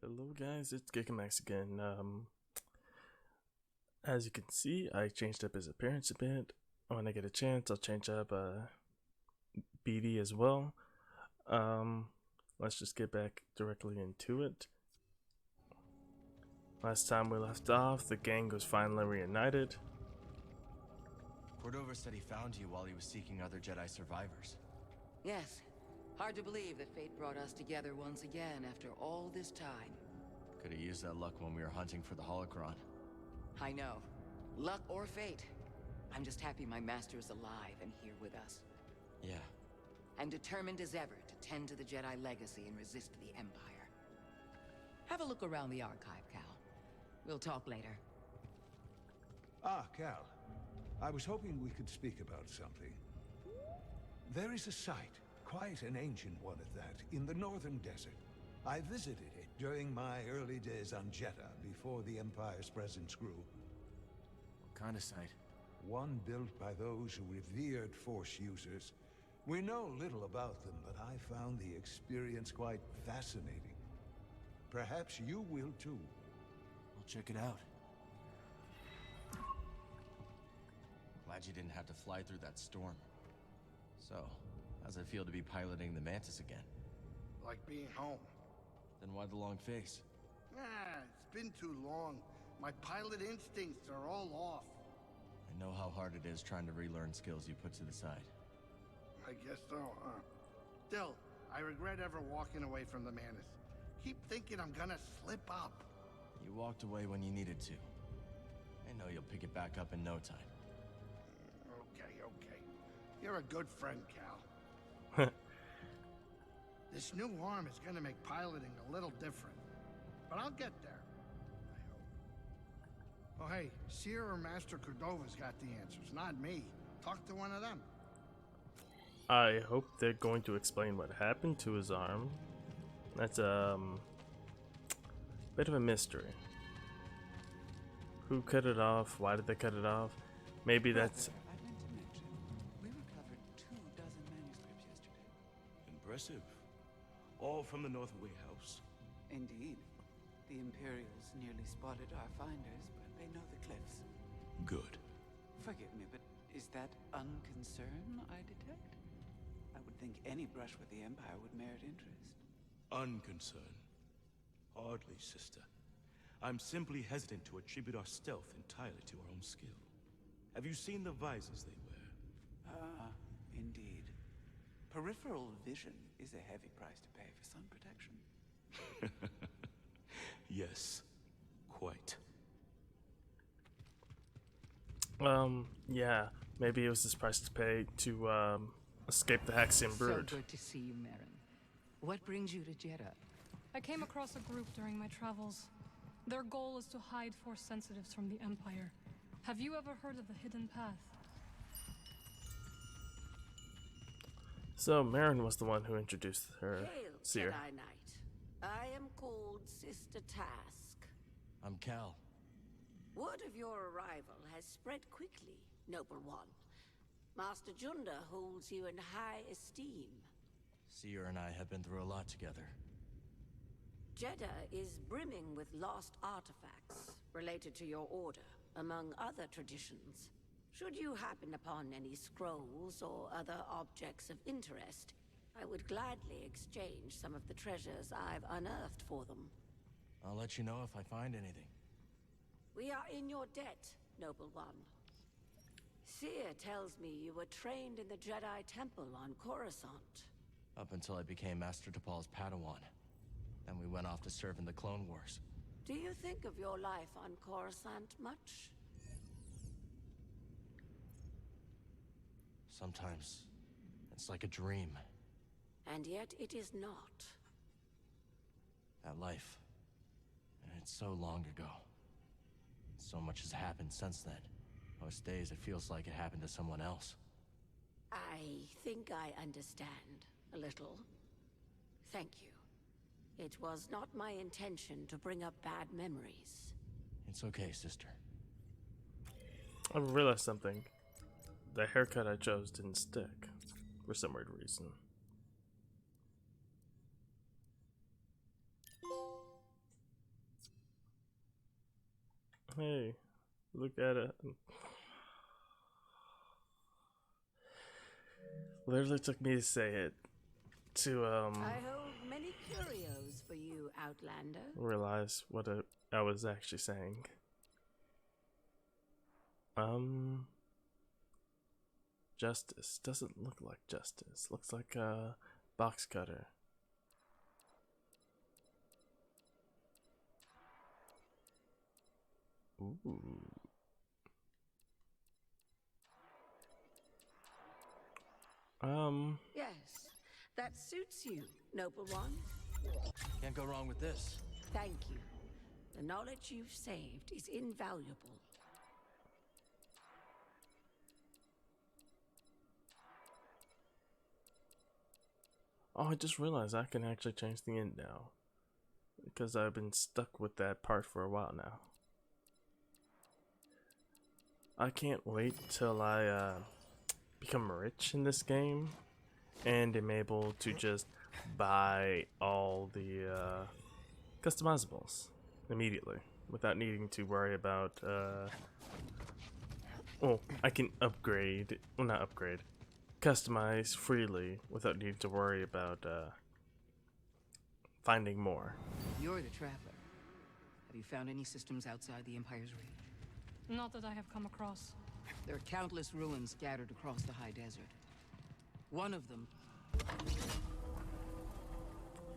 Hello guys, it's Gigamax again. As you can see, I changed up his appearance a bit. When I get a chance, I'll change up BD as well. Let's just get back directly into it. Last time we left off, the gang was finally reunited. Cordova said he found you while he was seeking other Jedi survivors. Yes. Hard to believe that fate brought us together once again after all this time. Could have used that luck when we were hunting for the holocron. I know. Luck or fate. I'm just happy my master is alive and here with us. Yeah. And determined as ever to tend to the Jedi legacy and resist the Empire. Have a look around the archive, Cal. We'll talk later. Ah, Cal. I was hoping we could speak about something. There is a site, quite an ancient one at that, in the northern desert. I visited it during my early days on Jeddah, before the Empire's presence grew. What kind of site? One built by those who revered Force users. We know little about them, but I found the experience quite fascinating. Perhaps you will too. We'll check it out. Glad you didn't have to fly through that storm. So, how's it feel to be piloting the Mantis again? Like being home. Then why the long face? It's been too long. My pilot instincts are all off. I know how hard it is trying to relearn skills you put to the side. I guess so, huh? Still, I regret ever walking away from the Mantis. Keep thinking I'm gonna slip up. You walked away when you needed to. I know you'll pick it back up in no time. Okay. You're a good friend, Cal. This new arm is gonna make piloting a little different. But I'll get there. I hope. Oh hey, Seer or Master Cordova's got the answers, not me. Talk to one of them. I hope they're going to explain what happened to his arm. That's a bit of a mystery. Who cut it off? Why did they cut it off? Maybe that's... I meant to mention, we recovered 24 manuscripts yesterday. Impressive. All from the North House. Indeed. The Imperials nearly spotted our finders, but they know the cliffs. Good. Forgive me, but is that unconcern I detect? I would think any brush with the Empire would merit interest. Unconcerned. Hardly, sister. I'm simply hesitant to attribute our stealth entirely to our own skill. Have you seen the visors they wear? Ah, indeed. Peripheral vision is a heavy price to pay for sun protection. Yes, quite. Yeah, maybe it was this price to pay to escape the Haxian brood. So good to see you, Merrin. What brings you to Jeddah? I came across a group during my travels. Their goal is to hide Force sensitives from the Empire. Have you ever heard of the Hidden Path? So Merrin was the one who introduced her. Hail, Seer. Jedi Knight. I am called Sister Task. I'm Cal. Word of your arrival has spread quickly, Noble One. Master Junda holds you in high esteem. Seer and I have been through a lot together. Jeddah is brimming with lost artifacts related to your order, among other traditions. Should you happen upon any scrolls or other objects of interest, I would gladly exchange some of the treasures I've unearthed for them. I'll let you know if I find anything. We are in your debt, Noble One. Seer tells me you were trained in the Jedi Temple on Coruscant. Up until I became Master Tapal's Padawan. Then we went off to serve in the Clone Wars. Do you think of your life on Coruscant much? Sometimes, it's like a dream. And yet it is not. That life. And it's so long ago. So much has happened since then. Most days it feels like it happened to someone else. I think I understand a little. Thank you. It was not my intention to bring up bad memories. It's okay, sister. I realized something. The haircut I chose didn't stick for some weird reason. Hey, look at it. Literally took me to say it to I hold many curios for you, Outlander. realize what I was actually saying. Justice doesn't look like justice. Looks like a box cutter. Ooh. Yes, that suits you, noble one. Can't go wrong with this. Thank you. The knowledge you've saved is invaluable. Oh, I just realized I can actually change the end now. Because I've been stuck with that part for a while now. I can't wait till I become rich in this game and am able to just buy all the customizables immediately without needing to worry about well, I can upgrade, well, not upgrade, customize freely without needing to worry about finding more. You're the traveler. Have you found any systems outside the Empire's reach? Not that I have come across. There are countless ruins scattered across the high desert. One of them...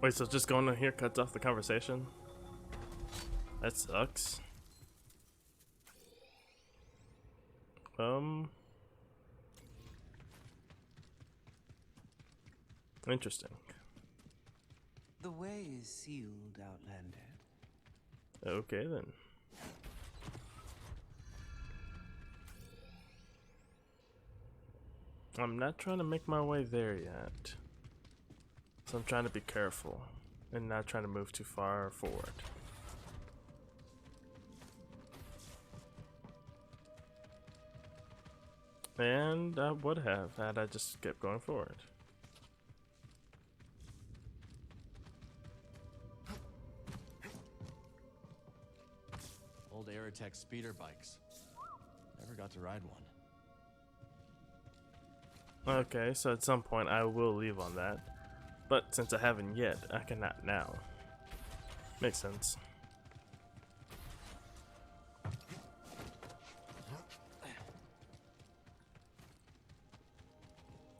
Wait, so just going in here cuts off the conversation? That sucks. Interesting. The way is sealed, Outlander. Okay then. I'm not trying to make my way there yet. So I'm trying to be careful and not trying to move too far forward. And I would have had I just kept going forward. Old Aerotech speeder bikes. Never got to ride one. Okay, so at some point I will leave on that. But since I haven't yet, I cannot now. Makes sense.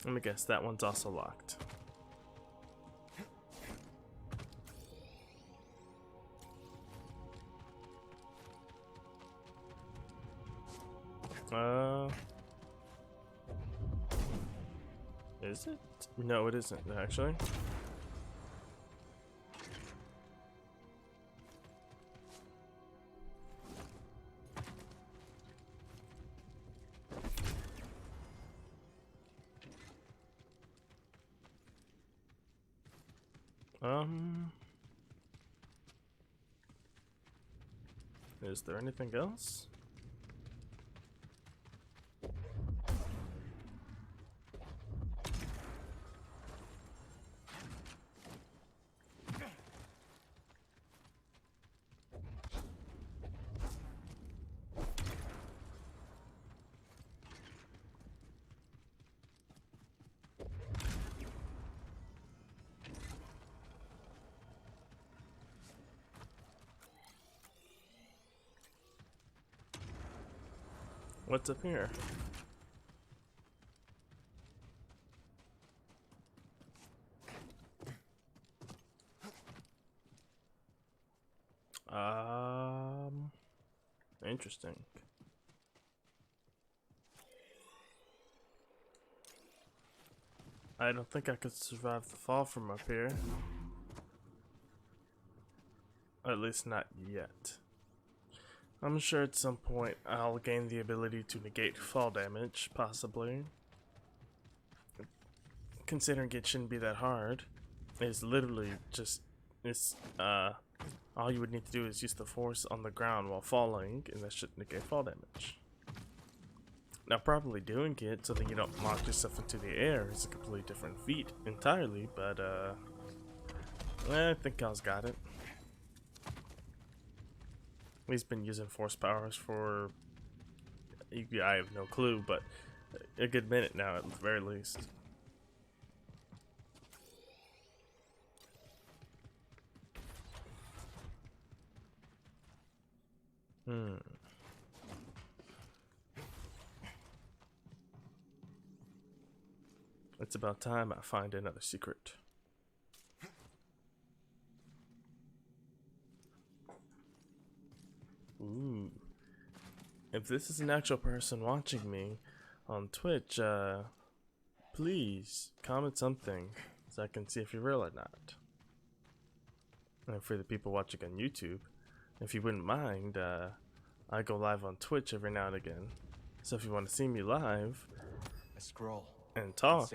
Let me guess, that one's also locked. Is it? No, it isn't, actually. Is there anything else? What's up here? Interesting. I don't think I could survive the fall from up here. At least not yet. I'm sure at some point I'll gain the ability to negate fall damage, possibly. Considering it shouldn't be that hard. It's literally just, all you would need to do is use the force on the ground while falling, and that should negate fall damage. Now, properly doing it so that you don't lock yourself into the air is a completely different feat entirely, but I think Kyle's got it. He's been using force powers for, I have no clue, but a good minute now at the very least. It's about time I find another secret. Ooh. If this is an actual person watching me on Twitch, please comment something so I can see if you're real or not. And for the people watching on YouTube, if you wouldn't mind, I go live on Twitch every now and again. So if you want to see me live A scroll. and talk,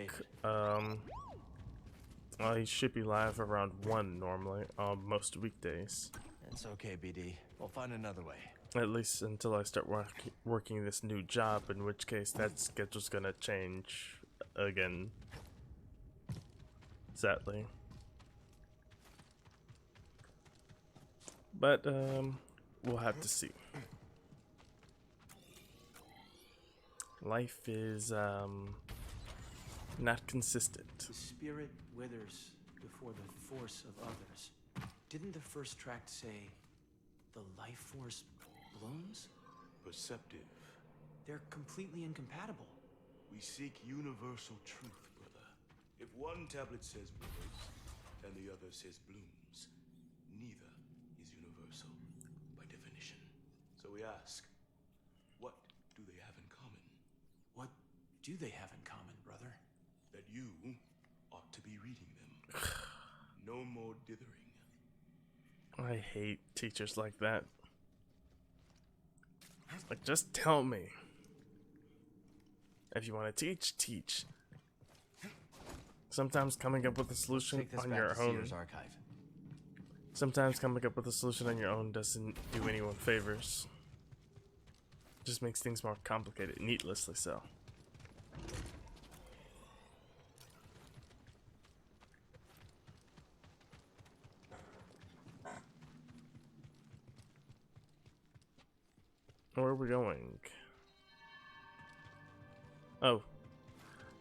I should be live around 1 normally on most weekdays. It's okay, BD. We'll find another way. At least until I start working this new job, in which case that schedule's gonna change again. Sadly. But, we'll have to see. Life is, not consistent. The spirit withers before the force of others. Didn't the first tract say the life force blooms? Perceptive. They're completely incompatible. We seek universal truth, brother. If one tablet says withers and the other says blooms, neither is universal by definition. So we ask, what do they have in common? What do they have in common, brother? That you ought to be reading them. No more dithering. I hate teachers like that. Like, just tell me. If you want to teach, teach. Sometimes coming up with a solution on your own. Archive. Sometimes coming up with a solution on your own doesn't do anyone favors. Just makes things more complicated, needlessly so. Where are we going? Oh.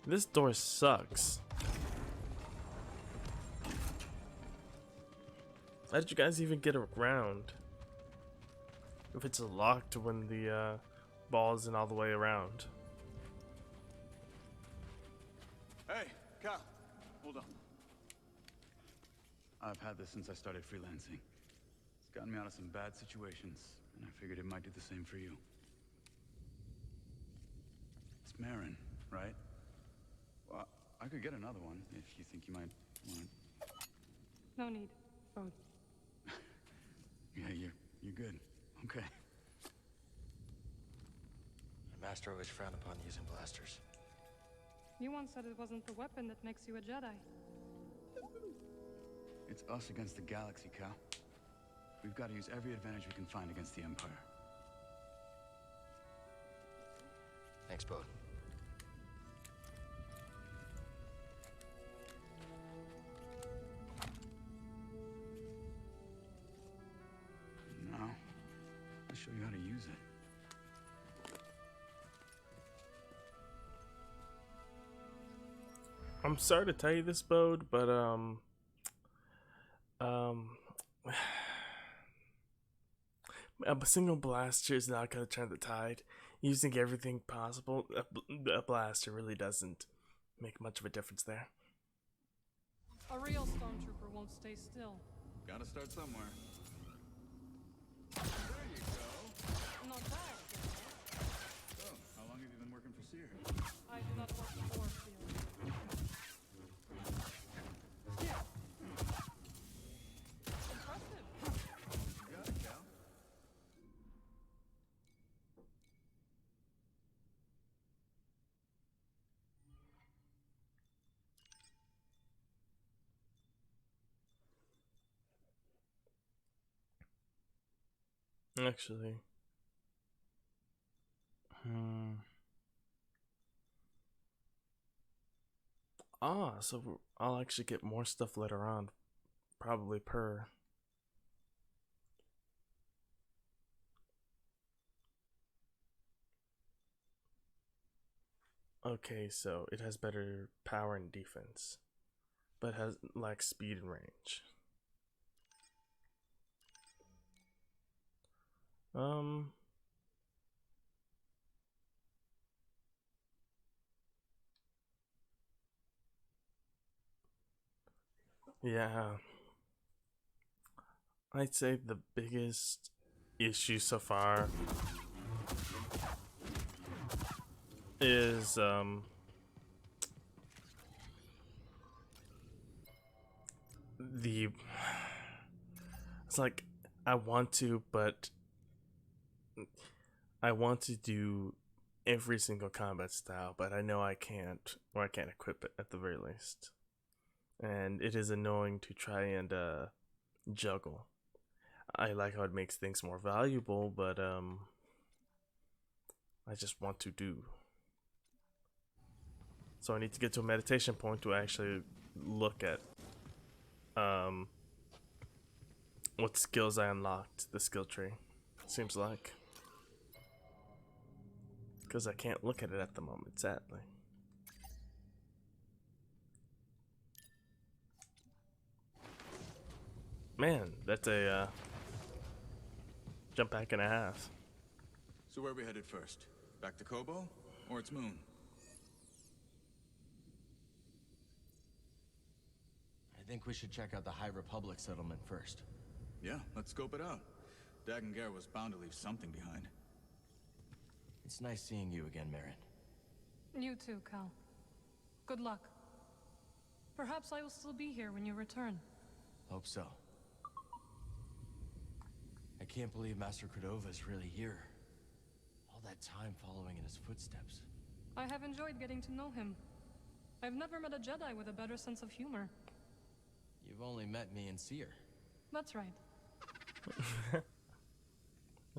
This door sucks. How did you guys even get around? If it's locked when the ball isn't all the way around. Hey, Cal, hold on. I've had this since I started freelancing. It's gotten me out of some bad situations, and I figured it might do the same for you. It's Marin, right? Well, I could get another one if you think you might want it. No need. Both. Yeah, you're good. Okay. The Master always frowned upon using blasters. You once said it wasn't the weapon that makes you a Jedi. It's us against the galaxy, Cal. We've got to use every advantage we can find against the Empire. Thanks, Bode. Now, I'll show you how to use it. I'm sorry to tell you this, Bode, but a single blaster is not gonna turn the tide. Using everything possible, a blaster really doesn't make much of a difference there. A real stormtrooper won't stay still. Gotta start somewhere. There you go. Not bad. So, how long have you been working for Seer? I do not work for Field. Impressive. You got it, Cal. Actually, so I'll actually get more stuff later on, probably per. Okay, so it has better power and defense, but lacks speed and range. Yeah, I'd say the biggest issue so far is the it's like I want to, but I want to do every single combat style, but I know I can't, or I can't equip it at the very least. And it is annoying to try and juggle. I like how it makes things more valuable, but I just want to do. So I need to get to a meditation point to actually look at what skills I unlocked, the skill tree, seems like. Because I can't look at it at the moment, sadly. Man, that's a jump back and a half. So where are we headed first? Back to Kobo? Or its moon? I think we should check out the High Republic settlement first. Yeah, let's scope it out. Dagan'Gare was bound to leave something behind. It's nice seeing you again, Marin. You too, Cal. Good luck. Perhaps I will still be here when you return. Hope so. I can't believe Master Cordova is really here. All that time following in his footsteps. I have enjoyed getting to know him. I've never met a Jedi with a better sense of humor. You've only met me and Seer. That's right.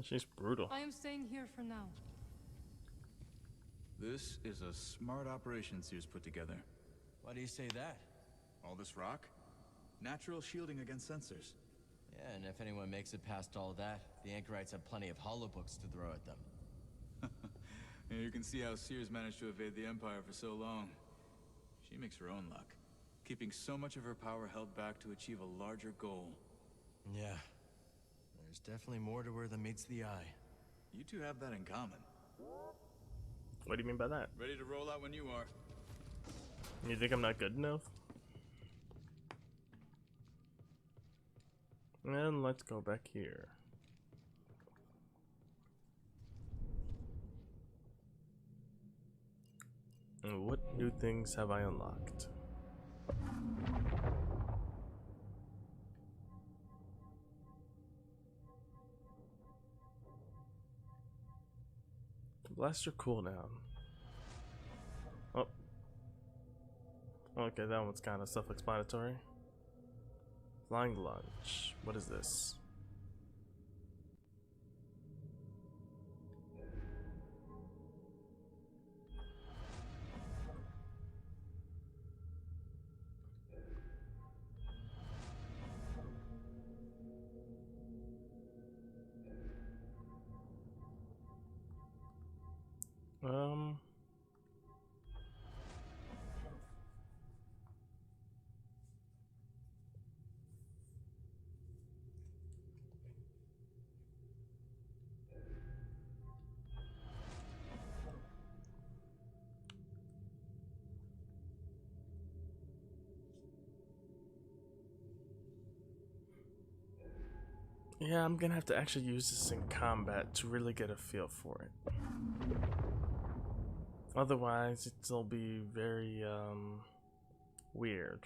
She's brutal. I am staying here for now. This is a smart operation Seer's put together. Why do you say that? All this rock? Natural shielding against sensors. Yeah, and if anyone makes it past all that, the Anchorites have plenty of holobooks to throw at them. Yeah, you can see how Seer's managed to evade the Empire for so long. She makes her own luck, keeping so much of her power held back to achieve a larger goal. Yeah. There's definitely more to her than meets the eye. You two have that in common. What do you mean by that? Ready to roll out when you are. You think I'm not good enough? And let's go back here. And what new things have I unlocked? Blaster cooldown. Oh. Okay, that one's kind of self-explanatory. Flying lunge. What is this? Yeah, I'm gonna have to actually use this in combat to really get a feel for it. Otherwise, it'll be very, weird.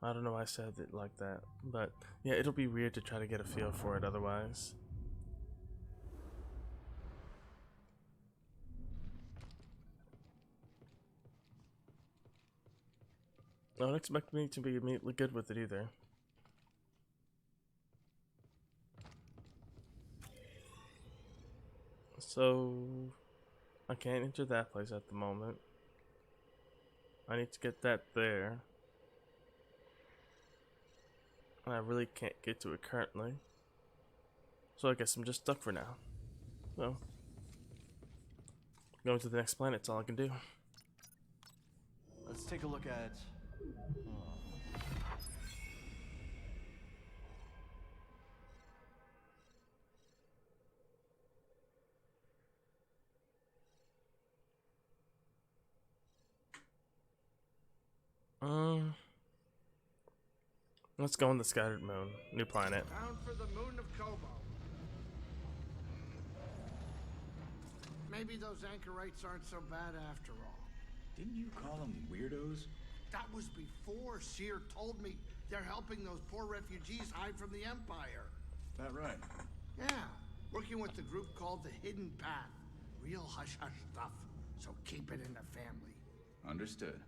I don't know why I said it like that, but yeah, it'll be weird to try to get a feel for it otherwise. Don't expect me to be immediately good with it either. So, I can't enter that place at the moment. I need to get that there. And I really can't get to it currently. So I guess I'm just stuck for now. So, Going to the next planet's all I can do. Let's take a look at... Let's go on the scattered moon. New planet. Bound for the moon of Kobo. Maybe those anchorites aren't so bad after all. Didn't you call them weirdos? That was before Seer told me they're helping those poor refugees hide from the Empire. That right? Yeah, working with the group called the Hidden Path. Real hush-hush stuff, so keep it in the family. Understood.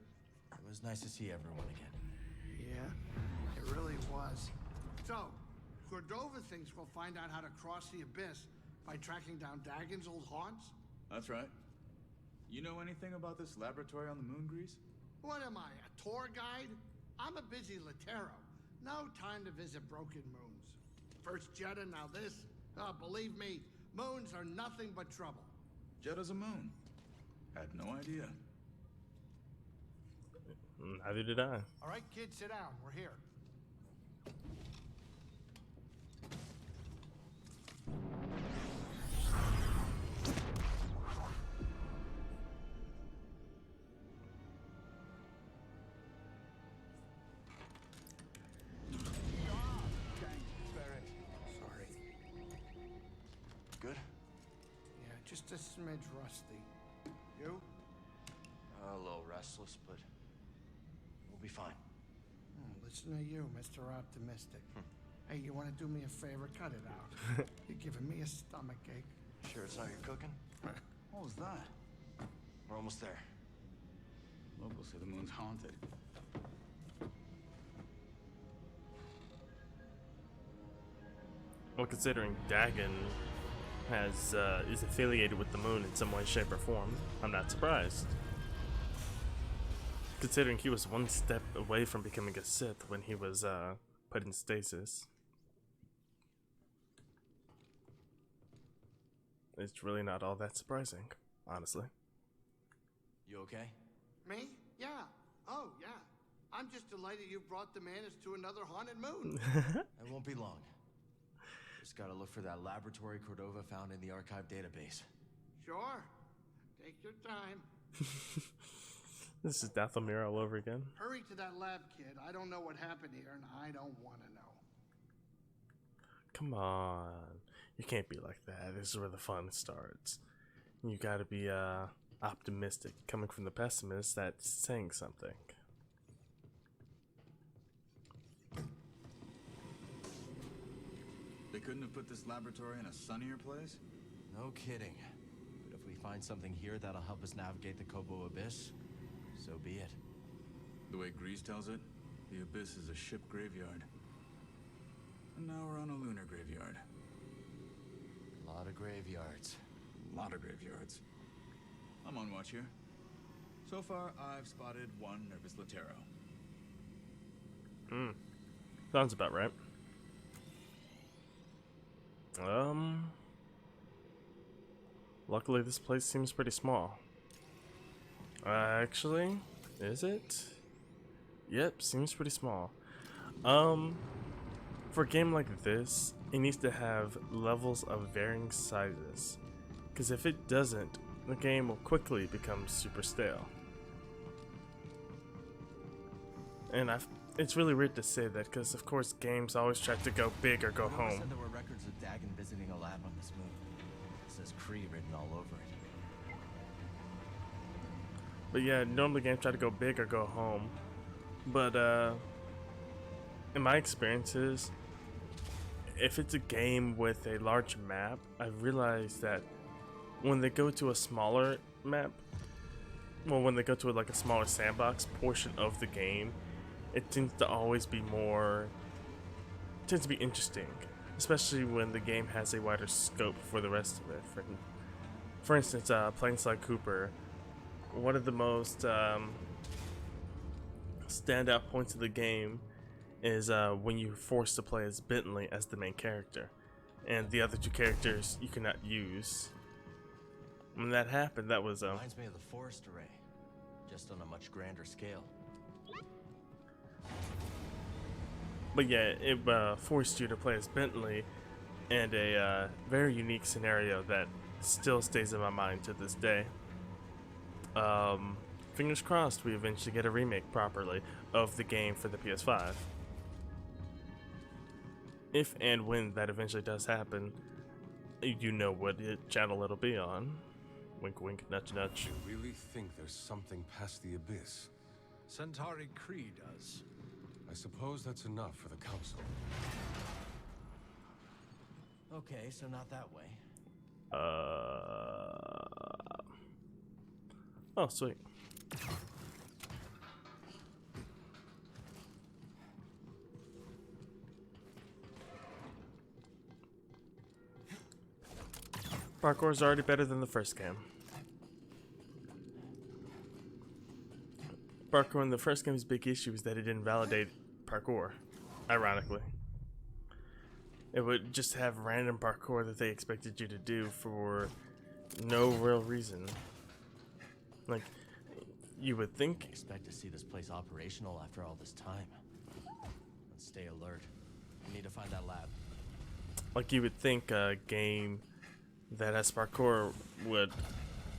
It was nice to see everyone again. Yeah, it really was. So, Cordova thinks we'll find out how to cross the Abyss by tracking down Dagon's old haunts? That's right. You know anything about this laboratory on the moon, Grease? What am I, a tour guide? I'm a busy Latero. No time to visit broken moons. First Jedi, now this. Oh, believe me, moons are nothing but trouble. Jedda's a moon. Had no idea. Neither did I. All right, kids, sit down. We're here. Sorry. Good? Yeah, just a smidge rusty. You? A little restless, but we'll be fine. Listen to you, Mr. Optimistic. Hey, you want to do me a favor? Cut it out. You're giving me a stomachache. Sure it's not your cooking? What was that? We're almost there. Locals say the moon's haunted. Well, considering Dagon has is affiliated with the moon in some way, shape, or form, I'm not surprised. Considering he was one step away from becoming a Sith when he was put in stasis. It's really not all that surprising, honestly. You okay? Me? Yeah. Oh, yeah. I'm just delighted you brought the Manus to another haunted moon. It won't be long. Just gotta look for that laboratory Cordova found in the archive database. Sure. Take your time. This is Dathomir all over again. Hurry to that lab, kid. I don't know what happened here, and I don't want to know. Come on. You can't be like that. This is where the fun starts. You gotta be optimistic. Coming from the pessimist, that's saying something. They couldn't have put this laboratory in a sunnier place? No kidding. But if we find something here that'll help us navigate the Kobo Abyss, so be it. The way Grease tells it, the Abyss is a ship graveyard. And now we're on a lunar graveyard. A lot of graveyards. A lot of graveyards. I'm on watch here. So far, I've spotted one nervous Latero. Sounds about right. Luckily this place seems pretty small. Actually, is it? Yep, seems pretty small. For a game like this, it needs to have levels of varying sizes. Because if it doesn't, the game will quickly become super stale. And it's really weird to say that because, of course, games always try to go big or go home. Said there were records of Dagon visiting a lab on this moon. It says Kree written all over it. But yeah, normally games try to go big or go home. But in my experiences, if it's a game with a large map, I've realized that when they go to a smaller map, well, when they go to like a smaller sandbox portion of the game, it tends to always be tends to be interesting, especially when the game has a wider scope for the rest of it. For instance, Planeside Cooper, one of the most standout points of the game is when you're forced to play as Bentley as the main character, and the other two characters you cannot use. When that happened, that was Reminds me of the forest array, just on a much grander scale. but yeah, it forced you to play as Bentley, and a very unique scenario that still stays in my mind to this day. Fingers crossed we eventually get a remake properly of the game for the PS5. If and when that eventually does happen, you know what channel it'll be on. Wink wink, nudge nudge. You really think there's something past the abyss? Centauri Cree does. I suppose that's enough for the Council. Okay, so not that way. Oh, sweet. Parkour is already better than the first game. Parkour in the first game's big issue is that it didn't validate parkour, ironically. It would just have random parkour that they expected you to do for no real reason. Like, you would think... Expect to see this place operational after all this time. Let's stay alert. We need to find that lab. Like, you would think a game that has parkour would,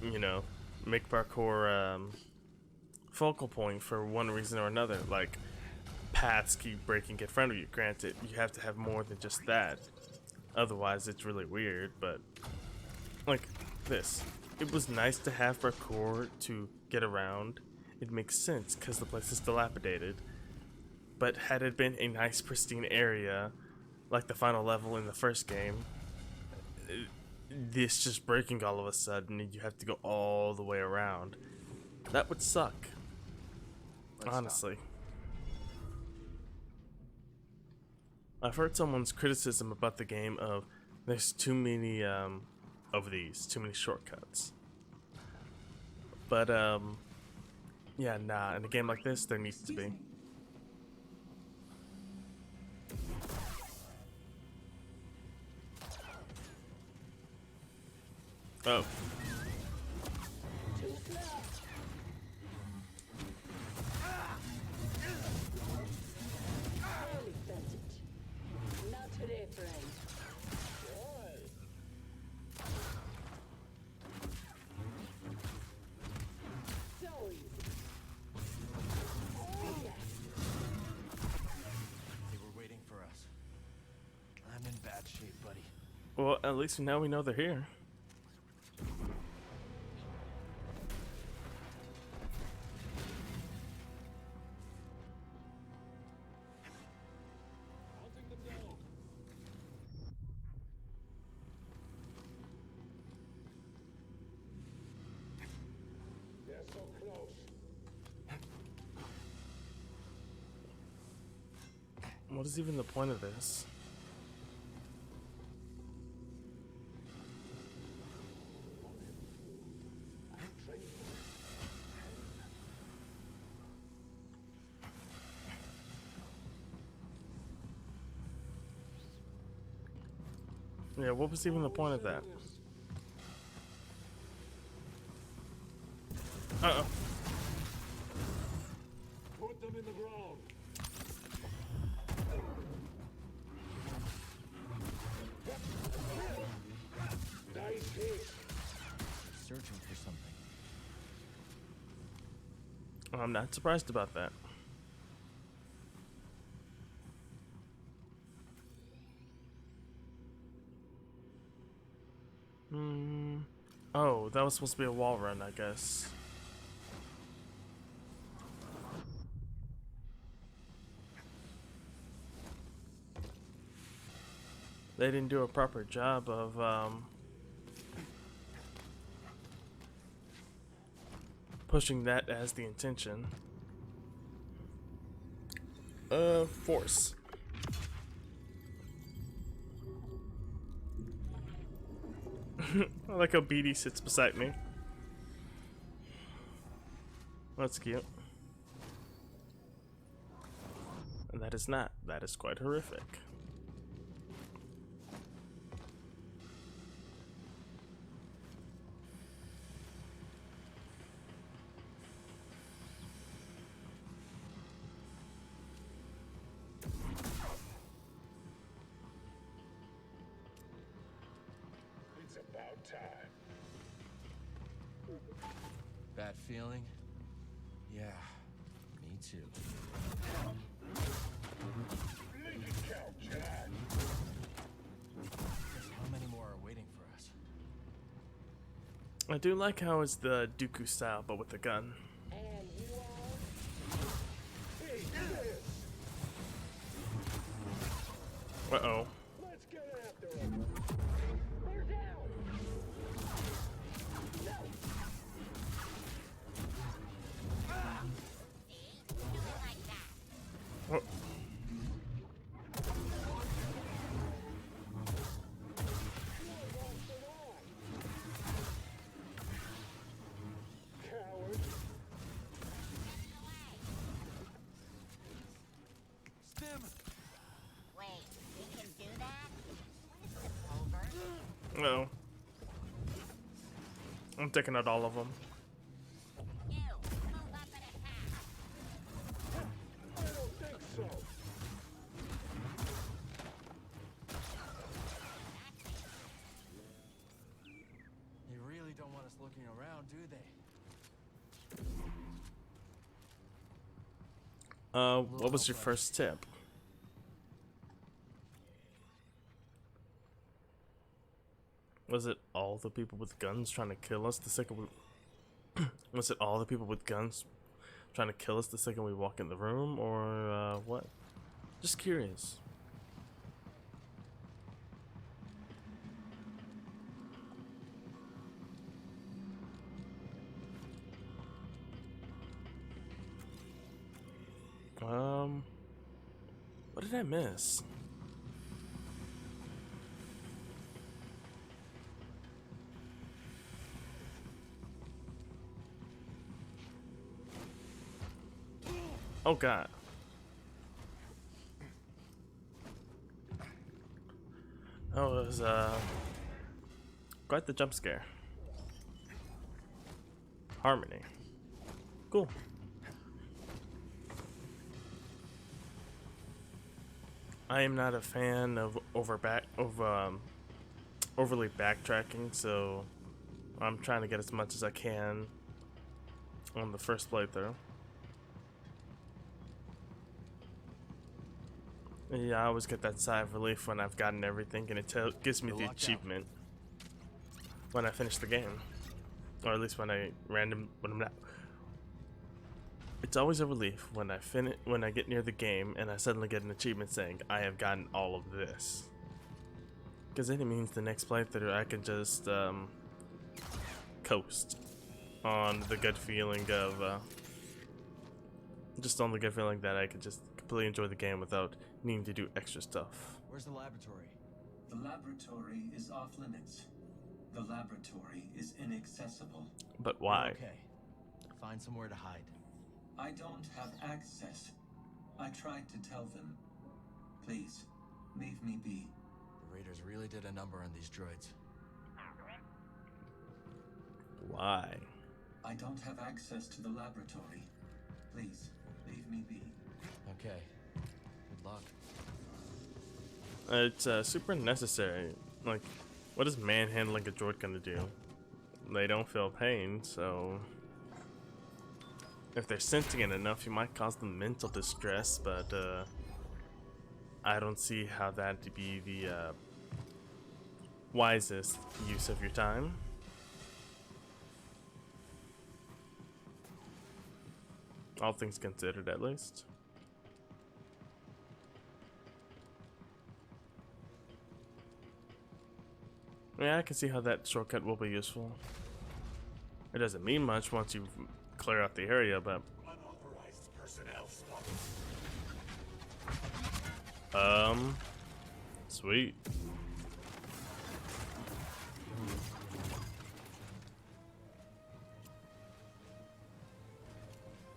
you know, make parkour focal point for one reason or another. Like, paths keep breaking in front of you. Granted, you have to have more than just that. Otherwise, it's really weird, but... Like, this. It was nice to have parkour to get around. It makes sense, because the place is dilapidated. But had it been a nice, pristine area, like the final level in the first game, this just breaking all of a sudden, and you have to go all the way around. That would suck. Honestly. I've heard someone's criticism about the game of there's too many too many shortcuts. But yeah, nah, in a game like this there needs to be. Oh. Well, at least now we know they're here. They're so close. What is even the point of this? Yeah, what was even the point of that? Uh-oh. Put them in the ground. Nice hit. Searching for something. I'm not surprised about that. Oh, that was supposed to be a wall run, I guess. They didn't do a proper job of pushing that as the intention. Force. I like how BD sits beside me. That's cute. And that is not. That is quite horrific. It's about time. Bad feeling? Yeah, me too. Make it count, Jedi. How many more are waiting for us? I do like how it's the Dooku style, but with a gun. And you are? Hey, this! Uh-oh. Let's get after him. They're down. No. Oh. Coward. Stim! Wait, we can do that? When is this over? Uh-oh. I'm taking out all of them. You, move up and attack. I don't think so. You really don't want us looking around, do they? What was your first tip? Was it all the people with guns trying to kill us the second we... Was it all the people with guns trying to kill us the second we walk in the room, or what? Just curious. What did I miss? Oh god. Oh, it was quite the jump scare. Harmony. Cool. I am not a fan of overly backtracking, so I'm trying to get as much as I can on the first playthrough. Yeah, I always get that sigh of relief when I've gotten everything, and it gives me the achievement when I finish the game, or at least when I'm not. It's always a relief when I get near the game and I suddenly get an achievement saying I have gotten all of this, because then it means the next playthrough I can just coast on the good feeling of that I could just completely enjoy the game without needing to do extra stuff. Where's the laboratory? The laboratory is off limits. The laboratory is inaccessible. But why? Okay. Find somewhere to hide. I don't have access. I tried to tell them. Please, leave me be. The Raiders really did a number on these droids. Why? I don't have access to the laboratory. Please, leave me be. Okay. Good luck. It's super necessary. Like, what is manhandling a droid gonna do? They don't feel pain, so if they're sentient enough, you might cause them mental distress, but I don't see how that'd be the wisest use of your time. All things considered, at least. Yeah, I can see how that shortcut will be useful. It doesn't mean much once you clear out the area, but Unauthorized personnel sweet.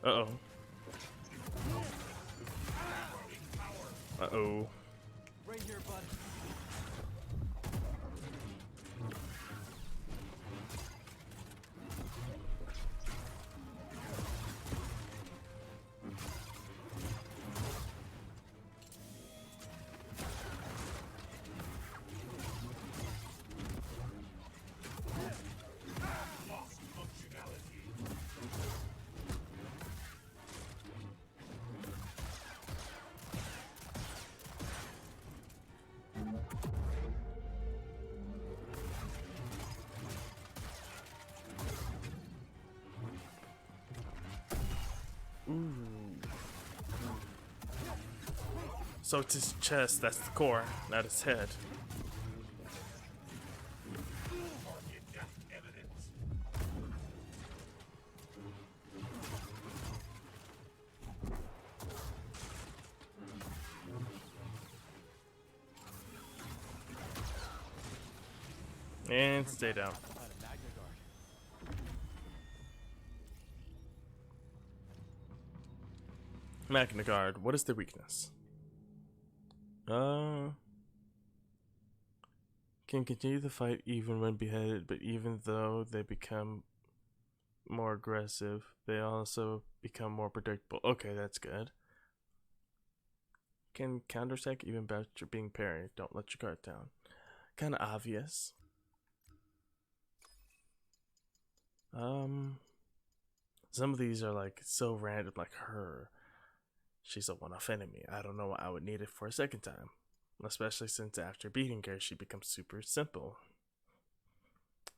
Uh-oh. Uh-oh. Right here, bud. So it's his chest, that's the core, not his head. And stay down. Magna Guard, what is their weakness? Can continue the fight even when beheaded, but even though they become more aggressive, they also become more predictable. Okay, that's good. Can counterattack even after being parried. Don't let your guard down. Kind of obvious. Some of these are like so random, like her. She's a one-off enemy. I don't know why I would need it for a second time. Especially since after beating her, she becomes super simple.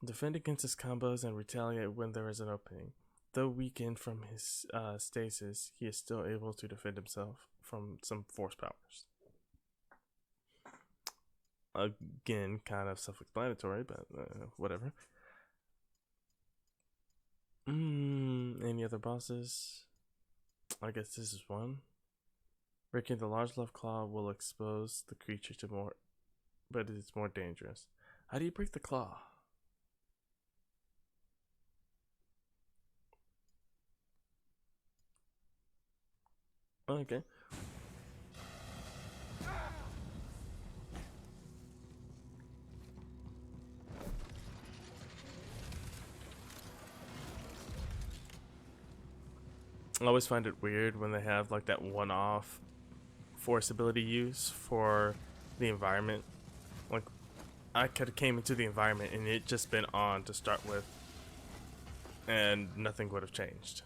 Defend against his combos and retaliate when there is an opening. Though weakened from his stasis, he is still able to defend himself from some force powers. Again, kind of self-explanatory, but whatever. Any other bosses? I guess this is one. Breaking the large left claw will expose the creature to more, but it's more dangerous. How do you break the claw? Okay. I always find it weird when they have like that one-off force ability use for the environment. Like I could have came into the environment and it just been on to start with and nothing would have changed.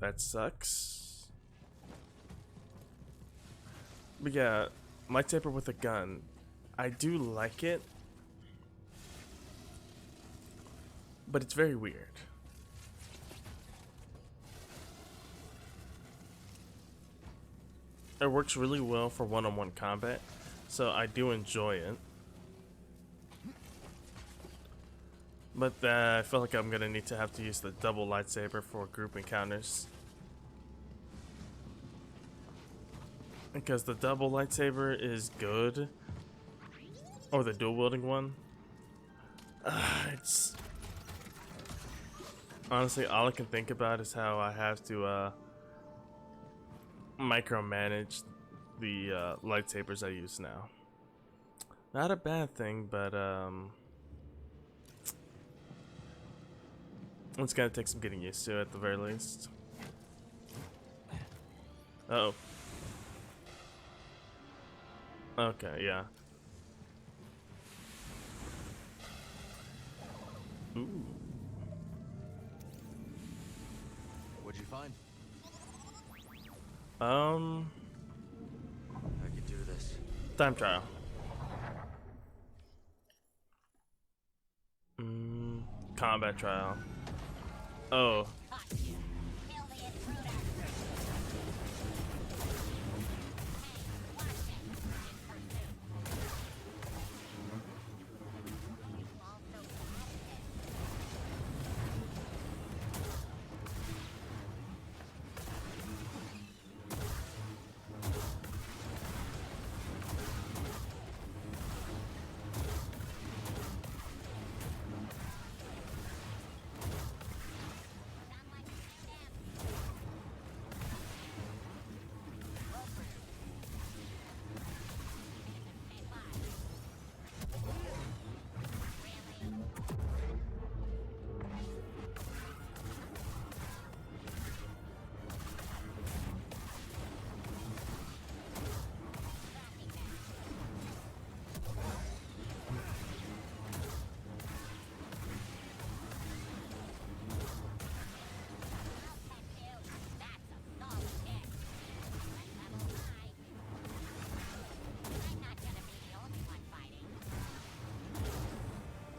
That sucks. But yeah, lightsaber with a gun, I do like it, but it's very weird. It works really well for one-on-one combat, so I do enjoy it. But I feel like I'm gonna need to have to use the double lightsaber for group encounters. Because the double lightsaber is good. Or the dual wielding one. It's honestly all I can think about is how I have to micromanage the lightsabers I use now. Not a bad thing, but it's gonna take some getting used to at the very least. Uh-oh. Okay, yeah. Ooh. What'd you find? I could do this. Time trial. Combat trial. Oh.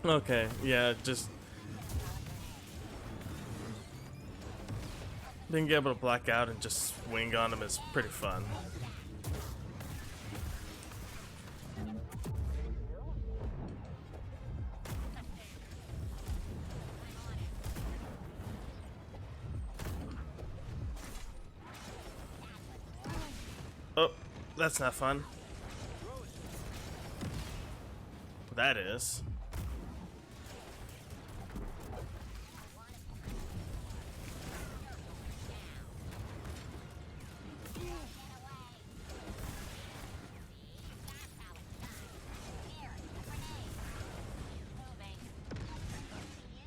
Okay, yeah, just Being able to black out and just swing on him is pretty fun. Oh, that's not fun. That is.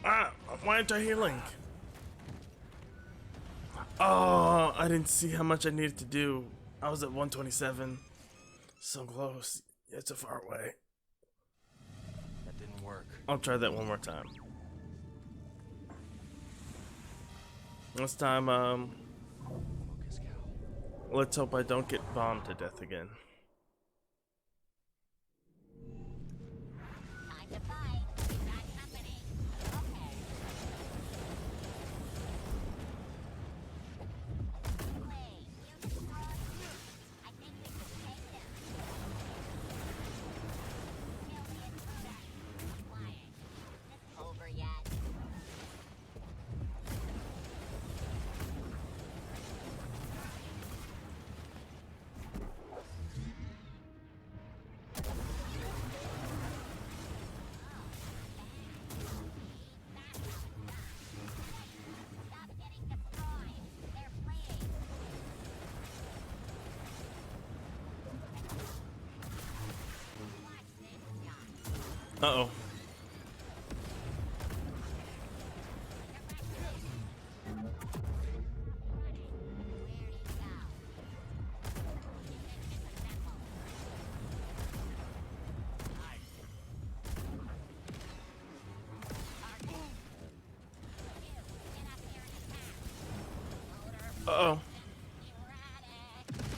Ah, why aren't I healing? Oh, I didn't see how much I needed to do. I was at 127. So close, yet so far away. That didn't work. I'll try that one more time. This time, Focus, Cal. let's hope I don't get bombed to death again. Time to fight. We've got company. Okay. Wait, you destroyed. I think we should take them. Kill the intruder. Quiet. Is this over yet? Stop getting destroyed. They're fleeing. Watch this shot. Uh-oh. Where do you go? Unit disassembled. You, get up here and attack. Loader, Uh-oh.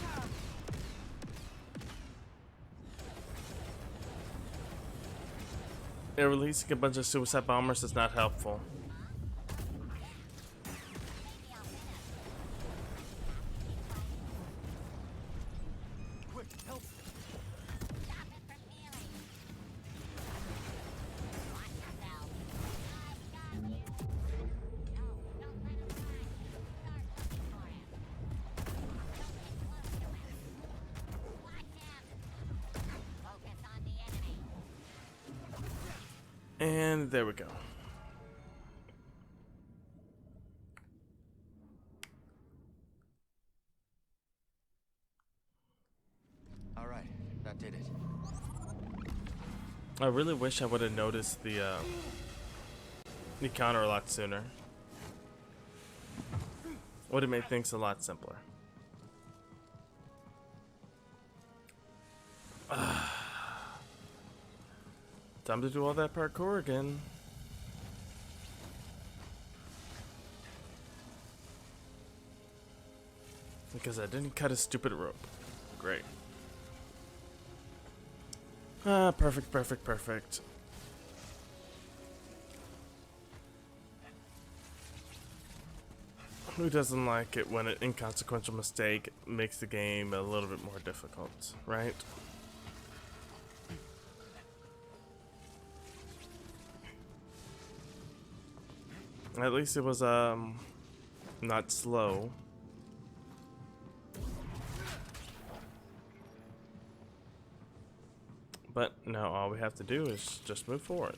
erratic. Yeah, releasing a bunch of suicide bombers is not helpful. Quick, help! Stop it from healing. Watch yourself. I've got you. No, don't let him run. Start looking for him. Don't get close to him. Watch him. Focus on the enemy. And there we go. All right, that did it. I really wish I would have noticed the counter a lot sooner. Would have made things a lot simpler. Time to do all that parkour again. Because I didn't cut a stupid rope. Great. Ah, perfect, perfect, perfect. Who doesn't like it when an inconsequential mistake makes the game a little bit more difficult, right? At least it was not slow. But now all we have to do is just move forward.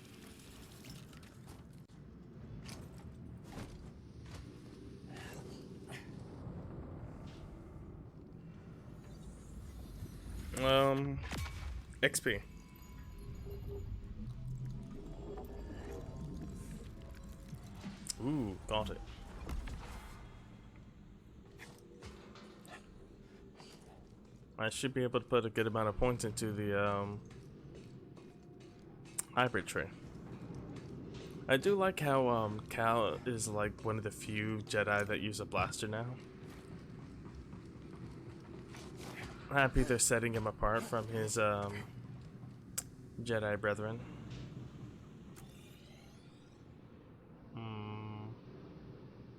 XP. Ooh, got it. I should be able to put a good amount of points into the hybrid tree. I do like how Cal is like one of the few Jedi that use a blaster now. Happy they're setting him apart from his Jedi brethren.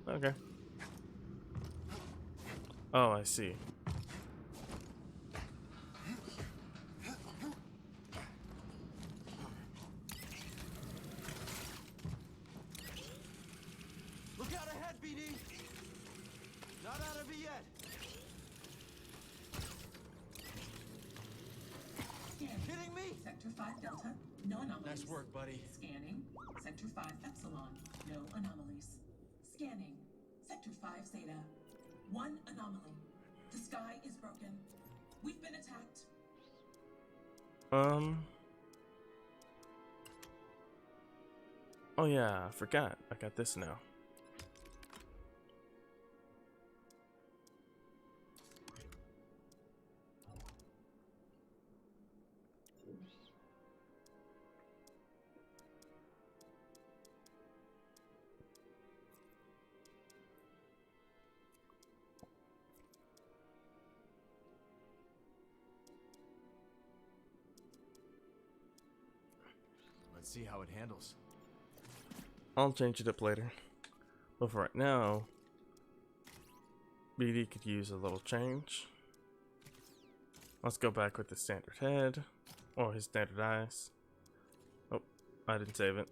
Okay. Oh, I see. Look out ahead, BD! Not out of it yet! Kidding me? Sector 5 Delta, no anomalies. Nice work, buddy. Scanning. Sector 5 Epsilon, no anomalies. Scanning. Sector 5 Zeta, one anomaly. The sky is broken. We've been attacked. Oh yeah, I forgot. I got this now. Let's see how it handles. I'll change it up later. But for right now, BD could use a little change. Let's go back with the standard head, or his standard eyes. Oh, I didn't save it.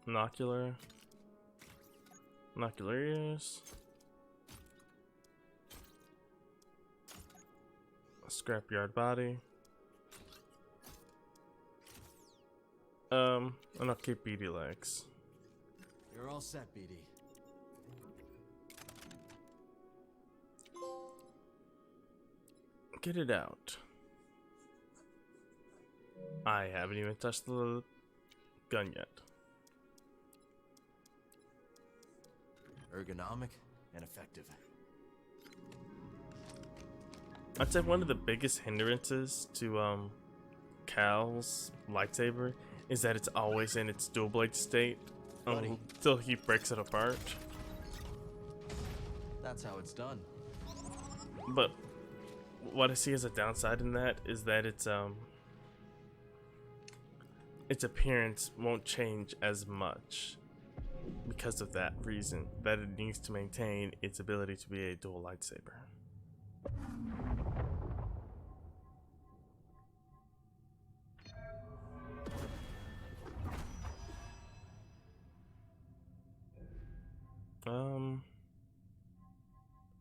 Binocular ears. A scrapyard body. And I'll keep BD legs. You're all set, BD. Get it out. I haven't even touched the gun yet. Ergonomic and effective. I'd say one of the biggest hindrances to Cal's lightsaber is that it's always in its dual blade state until he breaks it apart. That's how it's done. But what I see as a downside in that is that its appearance won't change as much because of that reason, that it needs to maintain its ability to be a dual lightsaber.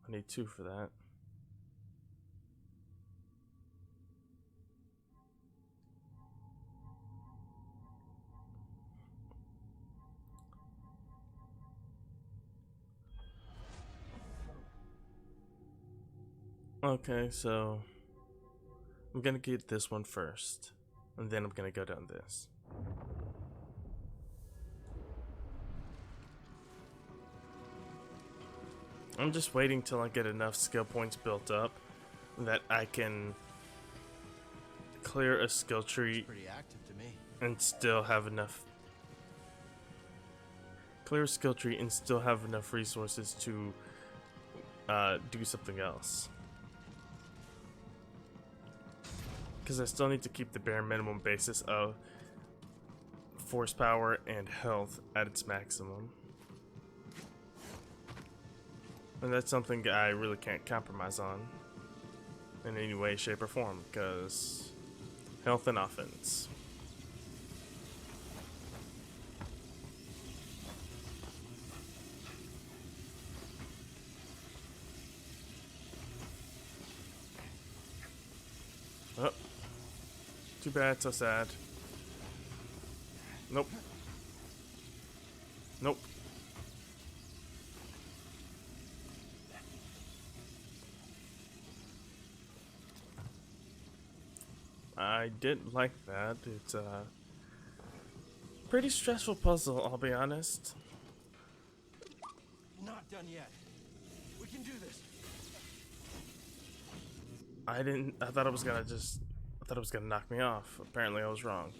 I need 2 for that. Okay, so I'm gonna get this one first, and then I'm gonna go down this. I'm just waiting till I get enough skill points built up that I can clear a skill tree Pretty active to me. and still have enough resources to do something else. Because I still need to keep the bare minimum basis of force power and health at its maximum. And that's something I really can't compromise on in any way, shape, or form, because health and offense. Oh, too bad, so sad. Nope. Nope. I did like that. It's a pretty stressful puzzle, I'll be honest. Not done yet. We can do this. I thought it was gonna knock me off. Apparently I was wrong.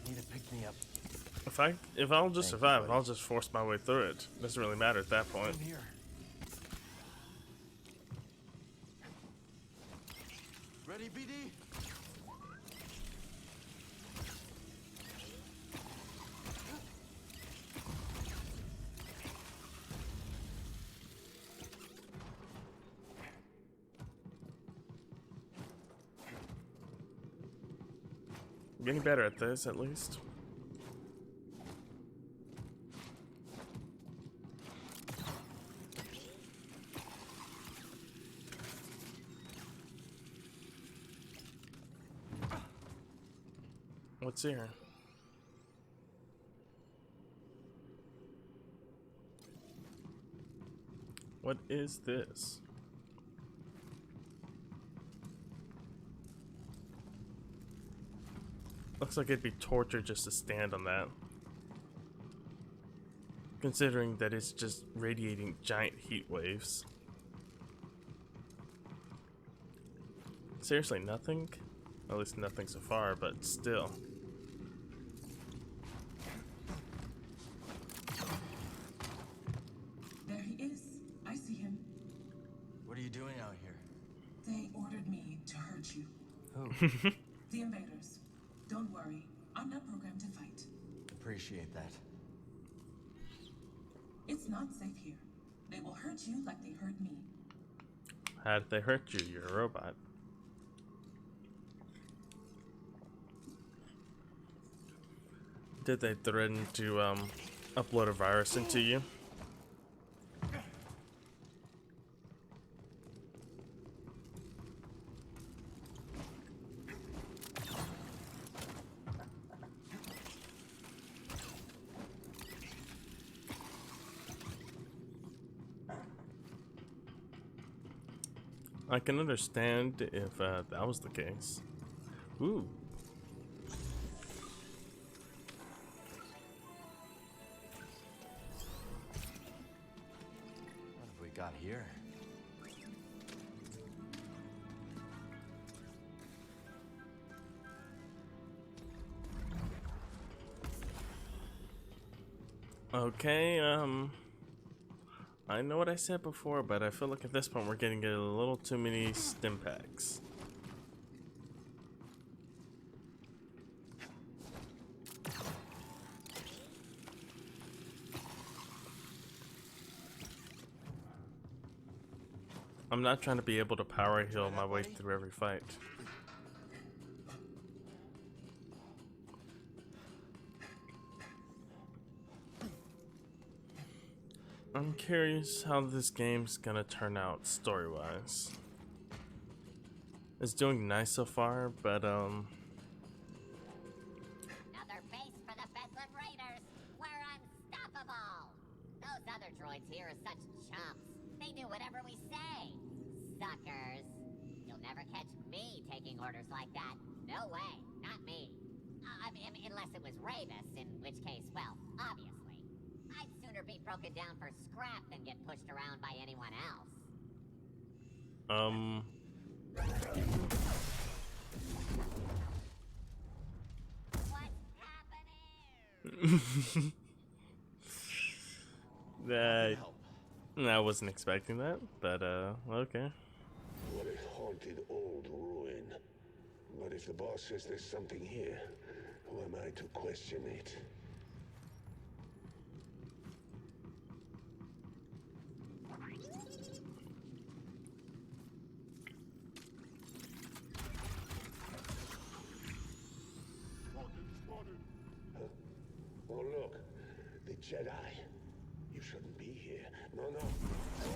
Need to pick me up. If I'll just survive it, I'll just force my way through it. Doesn't really matter at that point. I'm here. APD? I'm getting better at this, at least. What's here? What is this? Looks like it'd be torture just to stand on that. Considering that it's just radiating giant heat waves. Seriously, nothing? At least nothing so far, but still. There he is. I see him. What are you doing out here? They ordered me to hurt you. Who? The invaders. Don't worry. I'm not programmed to fight. Appreciate that. It's not safe here. They will hurt you like they hurt me. How did they hurt you? You're a robot. Did they threaten to upload a virus into you? I can understand if that was the case. Ooh. What have we got here? Okay, I know what I said before, but I feel like at this point we're getting a little too many stim packs. I'm not trying to be able to power heal my way through every fight. I'm curious how this game's gonna turn out story-wise. It's doing nice so far, but Another base for the Bedlam Raiders. We're unstoppable. Those other droids here are such chumps. They do whatever we say. Suckers. You'll never catch me taking orders like that. No way. Not me. I mean, unless it was Ravis, in which case, well, obviously. I'd sooner be broken down for scrap than get pushed around by anyone else. What's happening? I wasn't expecting that, but okay. What a haunted old ruin. But if the boss says there's something here, who am I to question it? Oh, look. The Jedi. You shouldn't be here. No, no. Oh,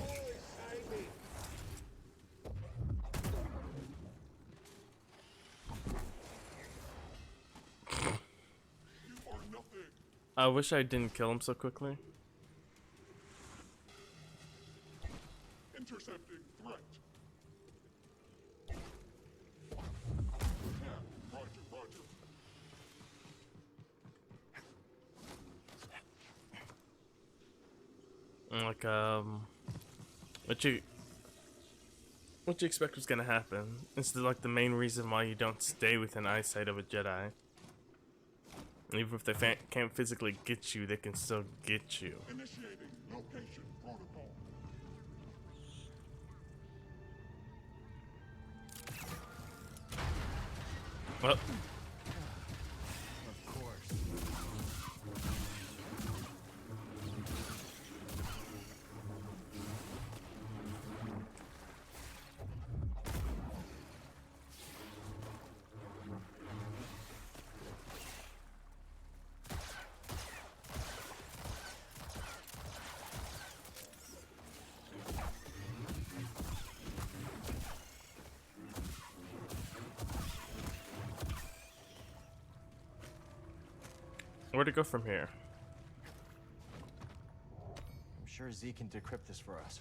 hide me. You are nothing. I wish I didn't kill him so quickly. Intercepting threat. Yeah, roger, roger. Like, what you expect was gonna happen? It's like the main reason why you don't stay within eyesight of a Jedi. Even if they can't physically get you, they can still get you. Initiating location protocol. Well. Of course. Where to go from here? I'm sure Z can decrypt this for us.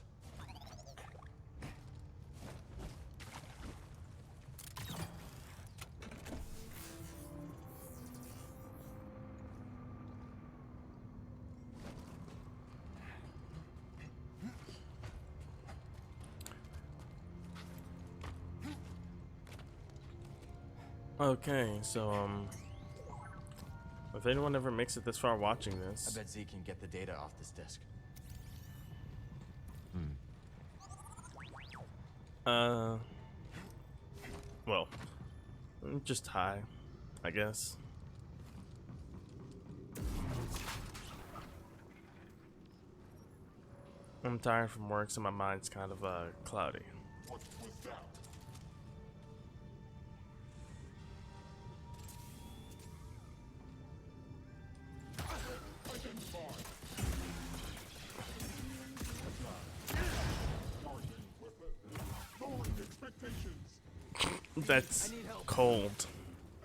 Okay, so if anyone ever makes it this far watching this, I bet Z can get the data off this disk. well, just hi, I guess. I'm tired from work, so my mind's kind of cloudy. What was that? Identified. Lowering expectations. That's cold.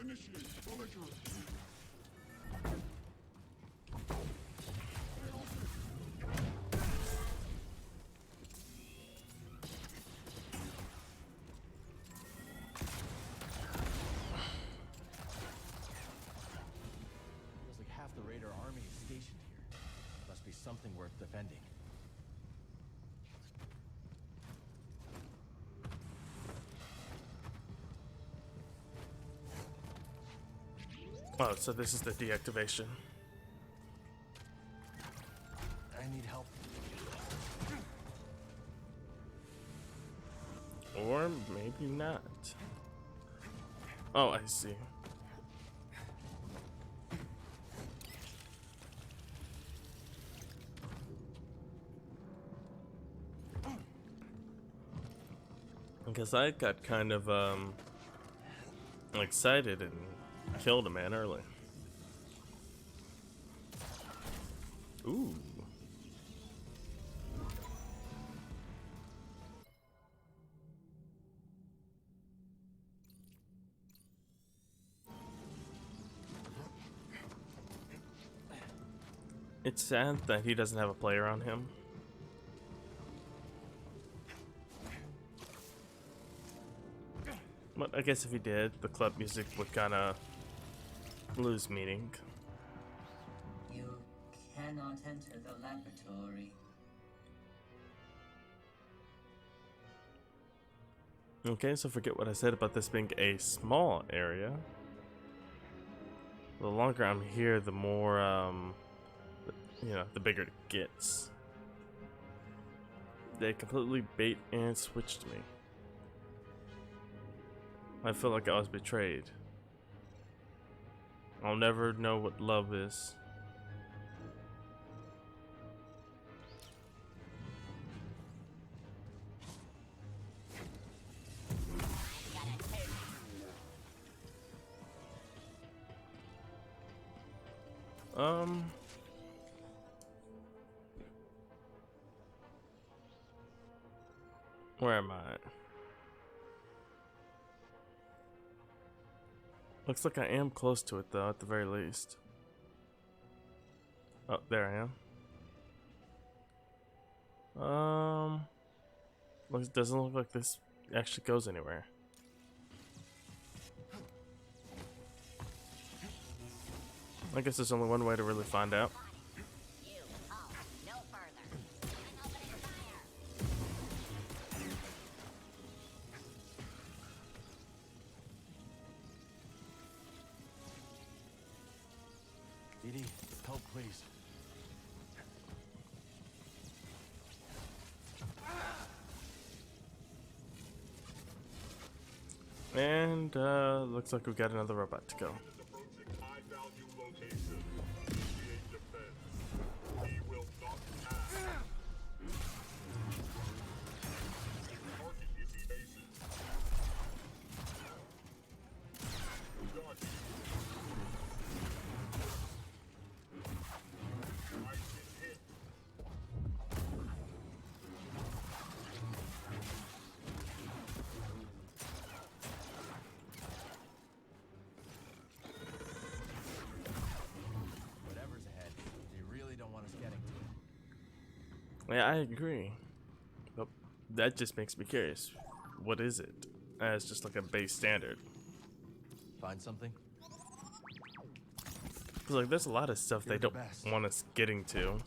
Initiate belligerent. Feels like half the Raider army is stationed here. Must be something worth defending. Oh, so this is the deactivation. I need help. Or maybe not. Oh, I see. Because I got kind of excited and killed a man early. Ooh. It's sad that he doesn't have a player on him. But I guess if he did, the club music would kind of lose meaning. You cannot enter the laboratory. Okay, so forget what I said about this being a small area. The longer I'm here, the more, you know, the bigger it gets. They completely bait and switched me. I feel like I was betrayed. I'll never know what love is. Where am I? Looks like I am close to it though, at the very least. Oh, there I am. Doesn't look like this actually goes anywhere. I guess there's only one way to really find out. Edie, help please. And looks like we got another robot to go. Whatever's ahead, you really don't want us getting to it. Yeah, I agree. But that just makes me curious. What is it? As just like a base standard. Find something? Cause like there's a lot of stuff they don't want us getting to.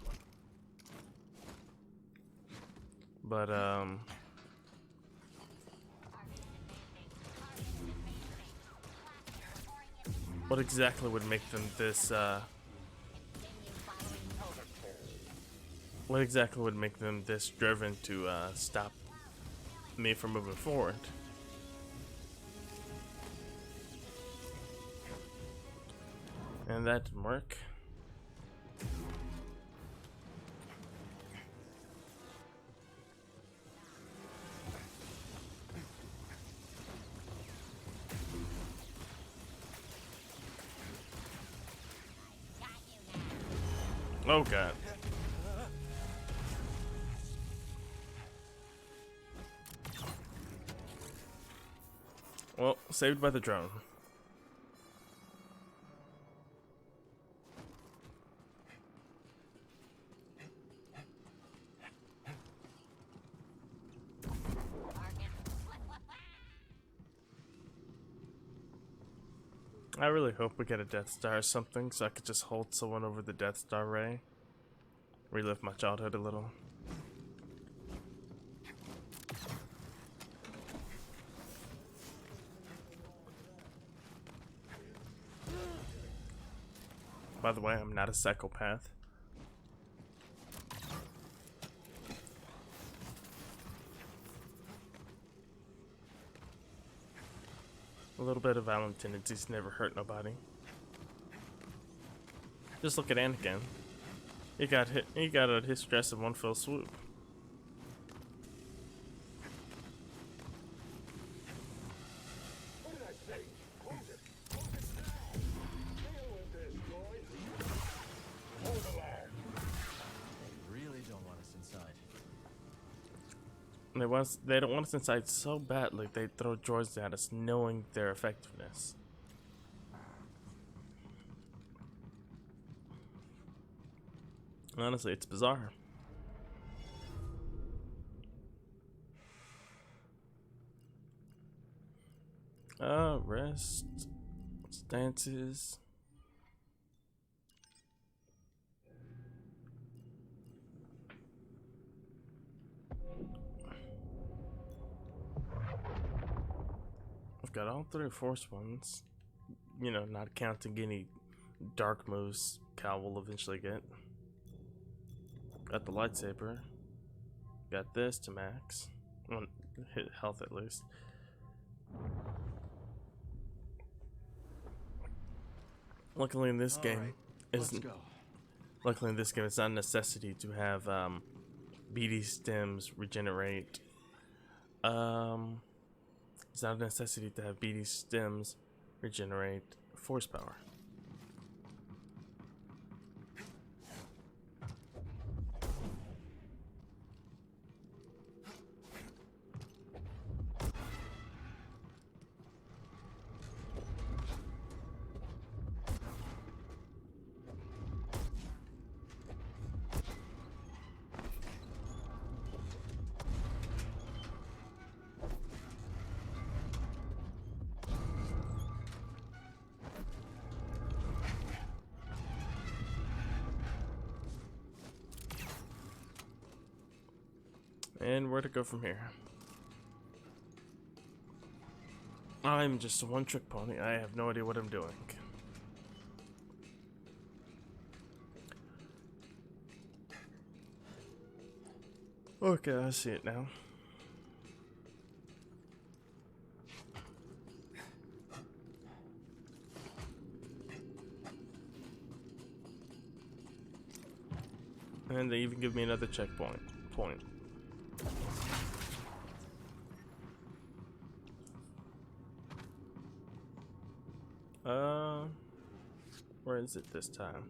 But what exactly would make them this what exactly would make them this driven to stop me from moving forward? And that didn't work. Oh god. Well, saved by the drone. I really hope we get a Death Star or something so I could just hold someone over the Death Star ray. Relive my childhood a little. By the way, I'm not a psychopath. A little bit of violent tendencies never hurt nobody. Just look at Anakin. He got hit. He got out his stress in one fell swoop. What did I say? Close it. Close it now. Deal with this, droid. Hold the line. They really don't want us inside. They don't want us inside so bad, like they throw droids at us knowing their effectiveness. Honestly, it's bizarre. Rest. Stances. I've got all three Force ones. You know, not counting any dark moves Cal will eventually get. Got the lightsaber. Got this to max. Well, hit health at least. Luckily in this game, isn't. Luckily in this game, it's not a necessity to have BD stems regenerate. It's not a necessity to have BD stems regenerate force power. And where to go from here? I'm just a one-trick pony. I have no idea what I'm doing. Okay, I see it now. And they even give me another checkpoint. Where is it this time?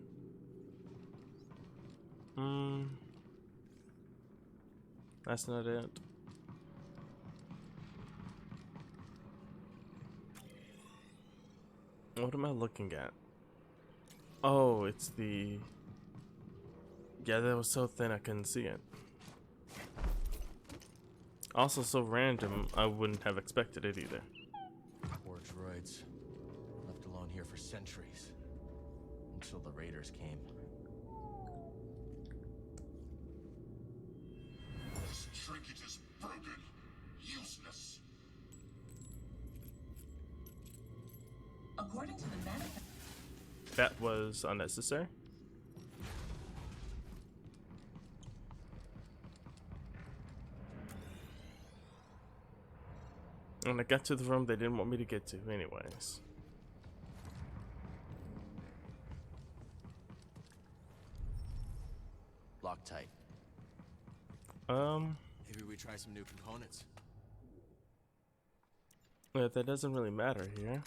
That's not it. What am I looking at? Oh, it's the... Yeah, that was so thin I couldn't see it. Also so random, I wouldn't have expected it either. Poor droids. Left alone here for centuries. Until the raiders came. This trinket is broken. Useless. According to the manifest. That was unnecessary. And I got to the room they didn't want me to get to anyways. Loctite. Maybe we try some new components. But that doesn't really matter here.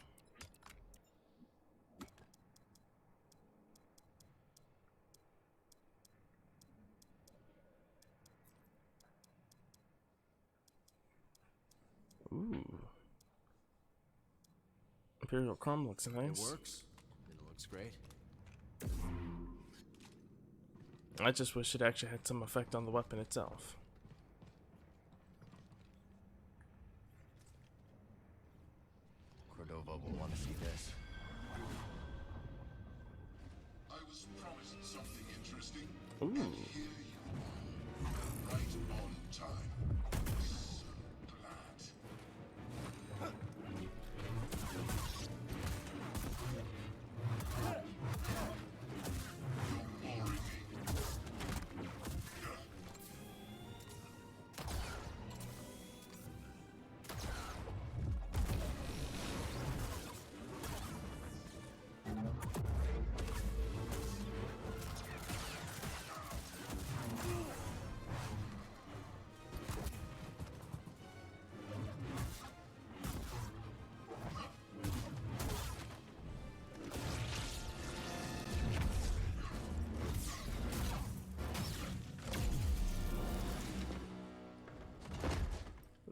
Ooh. Imperial Chrome looks nice. It works. It looks great. I just wish it actually had some effect on the weapon itself. Cordova will want to see this. I was promised something interesting. Ooh. And here you are. Right on time. So glad. You're boring me.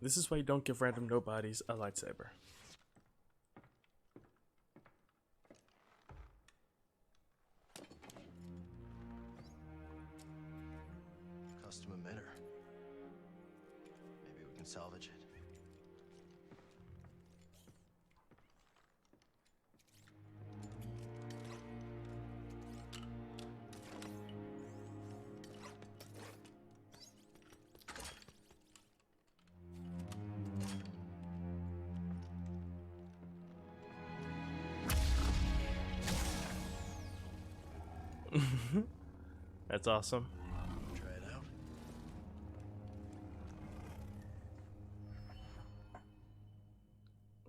This is why you don't give random nobodies a lightsaber. Custom emitter. Maybe we can salvage it. That's awesome. Try it out.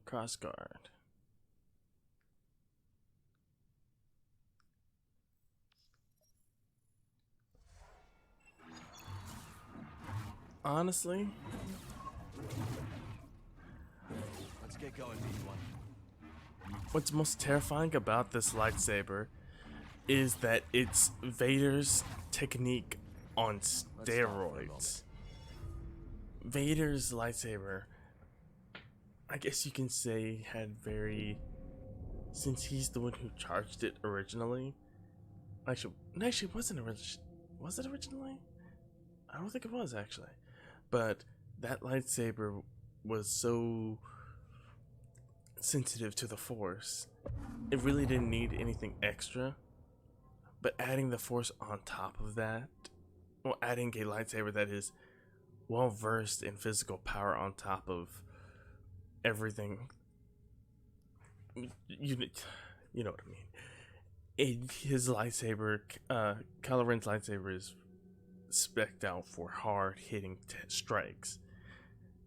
Crossguard. Honestly, Let's get going, B1. what's most terrifying about this lightsaber is that it's Vader's technique on steroids. Vader's lightsaber, I guess you can say, had very, since he's the one who charged it originally. Actually, it wasn't originally. Was it originally? I don't think it was actually. But that lightsaber was so sensitive to the Force. It really didn't need anything extra. But adding the Force on top of that, well, adding a lightsaber that is well versed in physical power on top of everything, you know what I mean. His lightsaber, Kylo Ren's lightsaber is spec'd out for hard hitting strikes,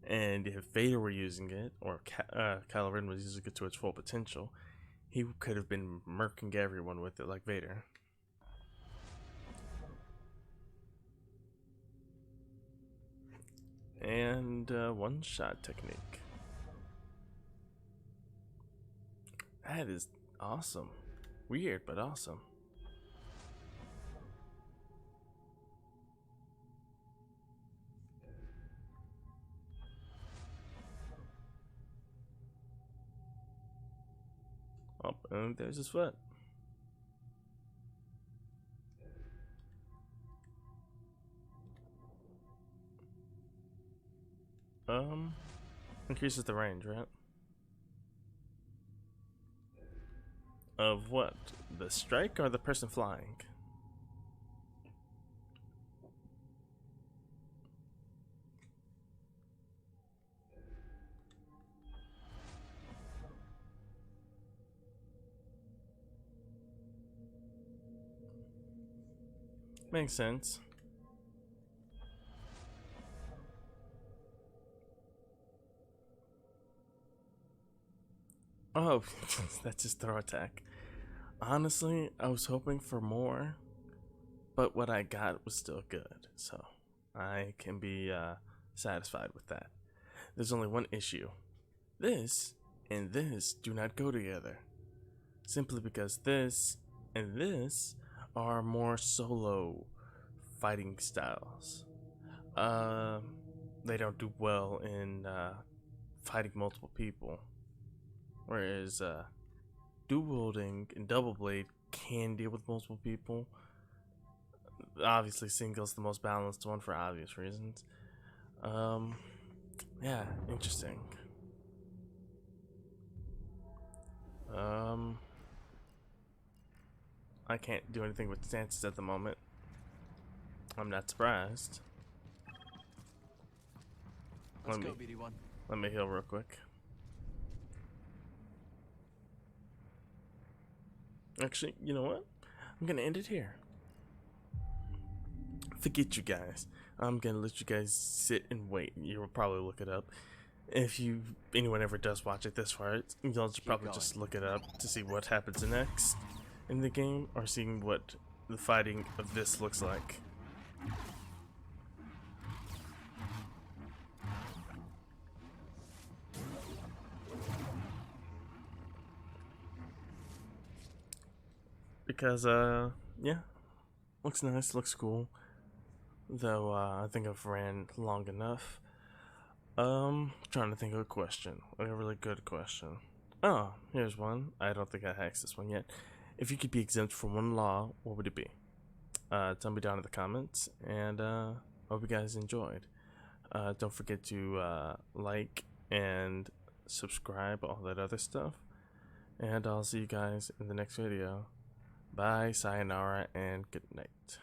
and if Vader were using it, or Kylo Ren was using it to its full potential, he could have been murking everyone with it like Vader. and one-shot technique. That is awesome. Weird, but awesome. Oh, and there's his foot. Increases the range, right? Of what? The strike or the person flying? Makes sense. Oh, that's his throw attack. Honestly, I was hoping for more, but what I got was still good, so I can be satisfied with that. There's only one issue. This and this do not go together, simply because this and this are more solo fighting styles. They don't do well in fighting multiple people, whereas dual wielding and double blade can deal with multiple people. Obviously, single's the most balanced one for obvious reasons. Yeah, interesting. I can't do anything with stances at the moment. I'm not surprised. Let's go, BD1. Let me heal real quick. Actually, you know what? I'm gonna end it here. Forget you guys. I'm gonna let you guys sit and wait. You will probably look it up. If anyone ever does watch it this far, you'll probably just look it up to see what happens next in the game, or seeing what the fighting of this looks like. Because yeah, looks nice, looks cool. Though I think I've ran long enough. Trying to think of a question, like a really good question. Oh, here's one. I don't think I hacked this one yet. If you could be exempt from one law, what would it be? Tell me down in the comments, and hope you guys enjoyed. Don't forget to like and subscribe, all that other stuff. And I'll see you guys in the next video. Bye, sayonara, and good night.